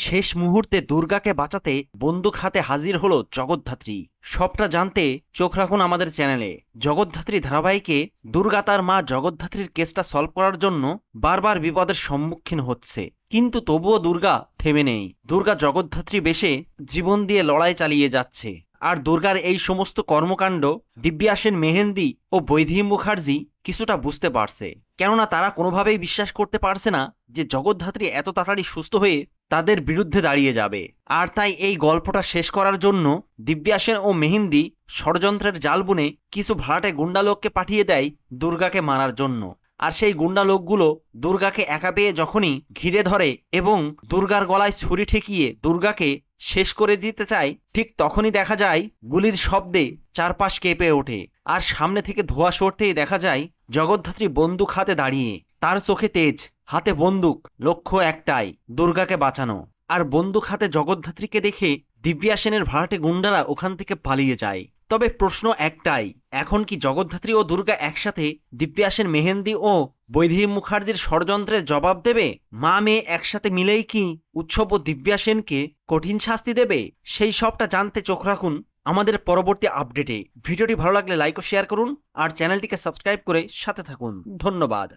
শেষ মুহূর্তে দুর্গাকে বাঁচাতে বন্দুক হাতে হাজির হলো জগদ্ধাত্রী। সবটা জানতে চোখ রাখুন আমাদের চ্যানেলে। জগদ্ধাত্রী ধারাবাহিকে দুর্গা তার মা জগদ্ধাত্রীর কেসটা সলভ করার জন্য বারবার বিপদের সম্মুখীন হচ্ছে, কিন্তু তবুও দুর্গা থেমে নেই। দুর্গা জগদ্ধাত্রী বেশে জীবন দিয়ে লড়াই চালিয়ে যাচ্ছে। আর দুর্গার এই সমস্ত কর্মকাণ্ড দিব্যা সেন, মেহেন্দি ও বৈদেহী মুখার্জি কিছুটা বুঝতে পারছে, কেননা তারা কোনোভাবেই বিশ্বাস করতে পারছে না যে জগদ্ধাত্রী এত তাড়াতাড়ি সুস্থ হয়ে তাদের বিরুদ্ধে দাঁড়িয়ে যাবে। আর তাই এই গল্পটা শেষ করার জন্য দিব্যা সেন ও মেহেন্দি ষড়যন্ত্রের জাল বুনে কিছু ভাড়াটে গুন্ডা লোককে পাঠিয়ে দেয় দুর্গাকে মারার জন্য। আর সেই গুন্ডা লোকগুলো দুর্গাকে একা পেয়ে যখনই ঘিরে ধরে এবং দুর্গার গলায় ছুরি ঠেকিয়ে দুর্গাকে শেষ করে দিতে চায়, ঠিক তখনই দেখা যায় গুলির শব্দে চারপাশ কেঁপে ওঠে। আর সামনে থেকে ধোঁয়া সরতেই দেখা যায় জগদ্ধাত্রী বন্দুক হাতে দাঁড়িয়ে, তার চোখে তেজ, হাতে বন্দুক, লক্ষ্য একটাই, দুর্গাকে বাঁচানো। আর বন্দুক হাতে জগদ্ধাত্রীকে দেখে দিব্যা সেনের ভাড়াটে গুন্ডারা ওখান থেকে পালিয়ে যায়। তবে প্রশ্ন একটাই, এখন কি জগদ্ধাত্রী ও দুর্গা একসাথে দিব্যা সেন, মেহেন্দি ও বৈদেহী মুখার্জির ষড়যন্ত্রের জবাব দেবে? মা মেয়ে একসাথে মিলেই কি উৎসব ও দিব্যা সেনকে কঠিন শাস্তি দেবে? সেই সবটা জানতে চোখ রাখুন আমাদের পরবর্তী আপডেটে। ভিডিওটি ভালো লাগলে লাইক ও শেয়ার করুন আর চ্যানেলটিকে সাবস্ক্রাইব করে সাথে থাকুন। ধন্যবাদ।